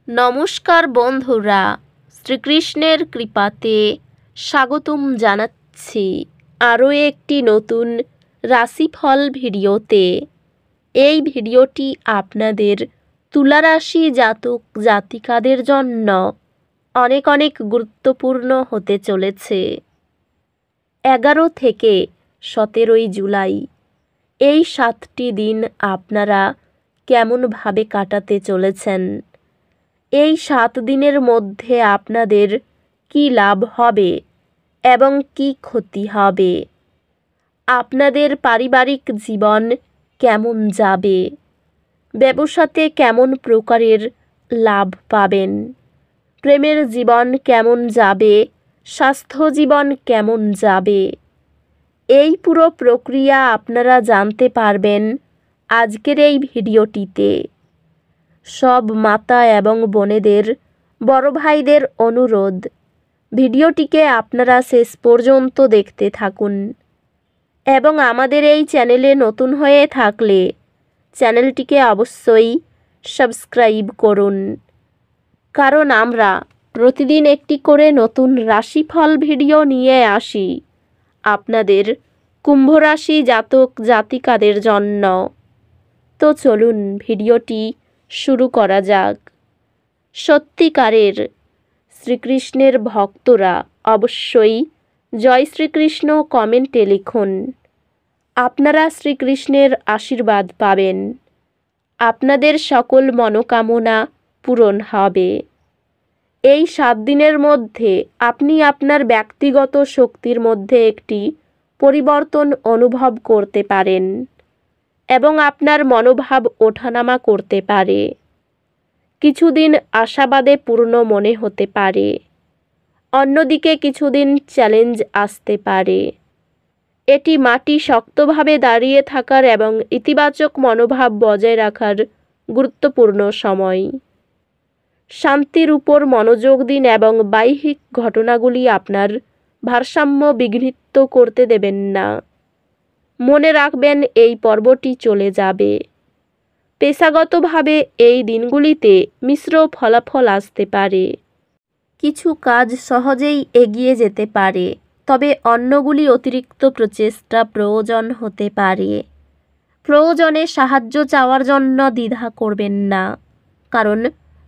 নমস্কার বন্ধুরা, শ্রীকৃষ্ণের কৃপাতে স্বাগতম জানাচ্ছি আরও একটি নতুন রাশিফল ভিডিওতে। এই ভিডিওটি আপনাদের তুলা রাশি জাতক জাতিকাদের জন্য অনেক অনেক গুরুত্বপূর্ণ হতে চলেছে। 11 থেকে 17 জুলাই এই 7টি দিন আপনারা কেমনভাবে কাটাতে চলেছেন, এই 7 দিনের মধ্যে আপনাদের কি লাভ হবে এবং কি ক্ষতি হবে, আপনাদের পারিবারিক জীবন কেমন যাবে, ব্যবসাতে কেমন প্রকারের লাভ পাবেন, প্রেমের জীবন কেমন যাবে, স্বাস্থ্য জীবন কেমন যাবে, এই পুরো প্রক্রিয়া আপনারা জানতে পারবেন আজকের এই ভিডিওটিতে। সব মাতা এবং বোনেদের, বড় ভাইদের অনুরোধ, ভিডিওটিকে আপনারা শেষ পর্যন্ত দেখতে থাকুন এবং আমাদের এই চ্যানেলে নতুন হয়ে থাকলে চ্যানেলটিকে অবশ্যই সাবস্ক্রাইব করুন, কারণ আমরা প্রতিদিন একটি করে নতুন রাশিফল ভিডিও নিয়ে আসি আপনাদের কুম্ভ রাশি জাতক জাতিকাদের জন্য। তো চলুন ভিডিওটি শুরু করা যাক। সত্যিকারের শ্রীকৃষ্ণের ভক্তরা অবশ্যই জয় শ্রীকৃষ্ণ কমেন্টে লিখুন। আপনারা শ্রীকৃষ্ণের আশীর্বাদ পাবেন, আপনাদের সকল মনোকামনা পূরণ হবে। এই 7 দিনের মধ্যে আপনি আপনার ব্যক্তিগত শক্তির মধ্যে একটি পরিবর্তন অনুভব করতে পারেন এবং আপনার মনোভাব ওঠানামা করতে পারে। কিছুদিন আশাবাদে পূর্ণ মনে হতে পারে, অন্যদিকে কিছুদিন চ্যালেঞ্জ আসতে পারে। এটি মাটি শক্তভাবে দাঁড়িয়ে থাকার এবং ইতিবাচক মনোভাব বজায় রাখার গুরুত্বপূর্ণ সময়। শান্তির উপর মনোযোগ দিন এবং বাহ্যিক ঘটনাগুলি আপনার ভারসাম্য বিঘ্নিত করতে দেবেন না। মনে রাখবেন এই পর্বটি চলে যাবে। পেশাগতভাবে এই দিনগুলিতে মিশ্র ফলাফল আসতে পারে। কিছু কাজ সহজেই এগিয়ে যেতে পারে, তবে অন্যগুলি অতিরিক্ত প্রচেষ্টা প্রয়োজন হতে পারে। প্রয়োজনে সাহায্য চাওয়ার জন্য দ্বিধা করবেন না, কারণ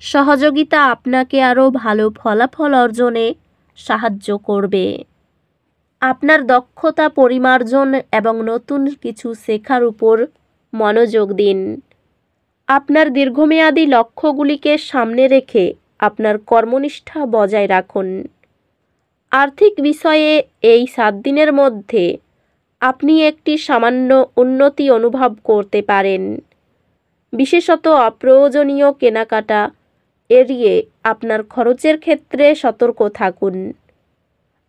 সহযোগিতা আপনাকে আরও ভালো ফলাফল অর্জনে সাহায্য করবে। আপনার দক্ষতা পরিমার্জন এবং নতুন কিছু শেখার উপর মনোযোগ দিন। আপনার দীর্ঘমেয়াদী লক্ষ্যগুলিকে সামনে রেখে আপনার কর্মনিষ্ঠা বজায় রাখুন। আর্থিক বিষয়ে এই 7 দিনের মধ্যে আপনি একটি সামান্য উন্নতি অনুভব করতে পারেন। বিশেষত অপ্রয়োজনীয় কেনাকাটা এড়িয়ে আপনার খরচের ক্ষেত্রে সতর্ক থাকুন।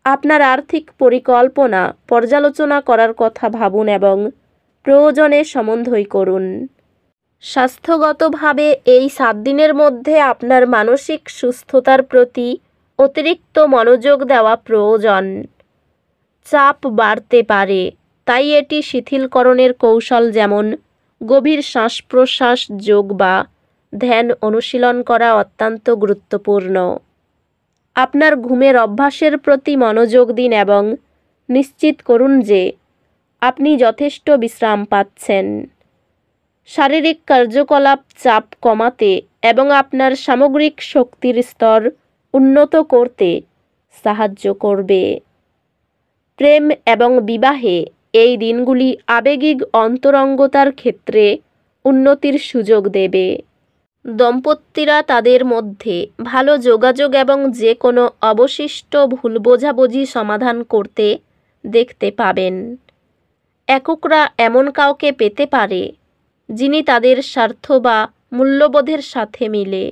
আপনার আর্থিক পরিকল্পনা পর্যালোচনা করার কথা ভাবুন এবং প্রয়োজনে সমন্বয় করুন। স্বাস্থ্যগতভাবে এই 7 দিনের মধ্যে আপনার মানসিক সুস্থতার প্রতি অতিরিক্ত মনোযোগ দেওয়া প্রয়োজন। চাপ বাড়তে পারে, তাই এটি শিথিলকরণের কৌশল যেমন গভীর শ্বাস প্রশ্বাস, যোগ বা ধ্যান অনুশীলন করা অত্যন্ত গুরুত্বপূর্ণ। আপনার ঘুমের অভ্যাসের প্রতি মনোযোগ দিন এবং নিশ্চিত করুন যে আপনি যথেষ্ট বিশ্রাম পাচ্ছেন। শারীরিক কার্যকলাপ চাপ কমাতে এবং আপনার সামগ্রিক শক্তির স্তর উন্নত করতে সাহায্য করবে। প্রেম এবং বিবাহে এই দিনগুলি আবেগিক অন্তরঙ্গতার ক্ষেত্রে উন্নতির সুযোগ দেবে। দম্পতিরা তাদের মধ্যে ভালো যোগাযোগ এবং যে কোনো অবশিষ্ট ভুল বোঝাবুঝি সমাধান করতে দেখতে পাবেন। এককরা এমন কাউকে পেতে পারে যিনি তাদের স্বার্থ বা মূল্যবোধের সাথে মিলে।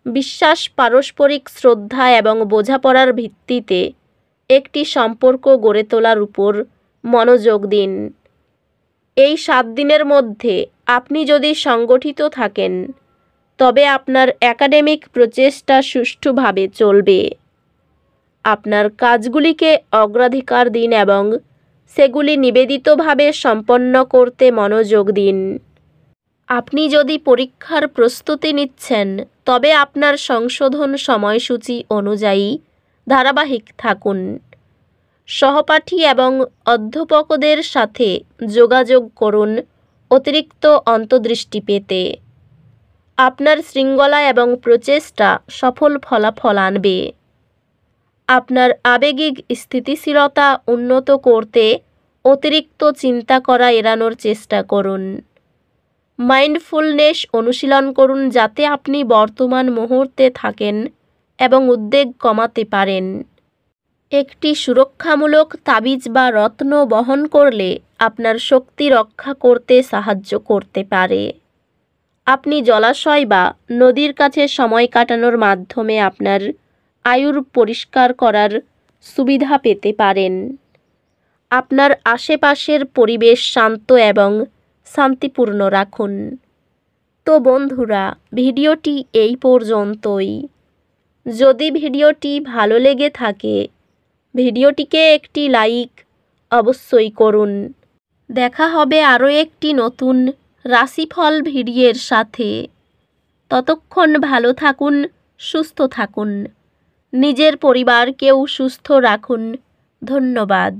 বিশ্বাস, পারস্পরিক শ্রদ্ধা এবং বোঝাপড়ার ভিত্তিতে একটি সম্পর্ক গড়ে তোলার উপর মনোযোগ দিন। এই 7 দিনের মধ্যে আপনি যদি সংগঠিত থাকেন, তবে আপনার একাডেমিক প্রচেষ্টা সুষ্ঠুভাবে চলবে। আপনার কাজগুলিকে অগ্রাধিকার দিন এবং সেগুলি নিবেদিতভাবে সম্পন্ন করতে মনোযোগ দিন। আপনি যদি পরীক্ষার প্রস্তুতি নিচ্ছেন তবে আপনার সংশোধন সময়সূচি অনুযায়ী ধারাবাহিক থাকুন। সহপাঠী এবং অধ্যাপকদের সাথে যোগাযোগ করুন অতিরিক্ত অন্তর্দৃষ্টি পেতে। আপনার শৃঙ্খলা এবং প্রচেষ্টা সফল ফলাফল আনবে। আপনার আবেগিক স্থিতিশীলতা উন্নত করতে অতিরিক্ত চিন্তা করা এড়ানোর চেষ্টা করুন। মাইন্ডফুলনেস অনুশীলন করুন যাতে আপনি বর্তমান মুহূর্তে থাকেন এবং উদ্বেগ কমাতে পারেন। একটি সুরক্ষামূলক তাবিজ বা রত্ন বহন করলে আপনার শক্তি রক্ষা করতে সাহায্য করতে পারে। আপনি জলাশয় বা নদীর কাছে সময় কাটানোর মাধ্যমে আপনার আয়ুর পরিষ্কার করার সুবিধা পেতে পারেন। আপনার আশেপাশের পরিবেশ শান্ত এবং শান্তিপূর্ণ রাখুন। তো বন্ধুরা, ভিডিওটি এই পর্যন্তই। যদি ভিডিওটি ভালো লেগে থাকে ভিডিওটিকে একটি লাইক অবশ্যই করুন। দেখা হবে আরও একটি নতুন রাশিফল ভিডিওর সাথে। ততক্ষণ ভালো থাকুন, সুস্থ থাকুন, নিজের পরিবারকেও সুস্থ রাখুন। ধন্যবাদ।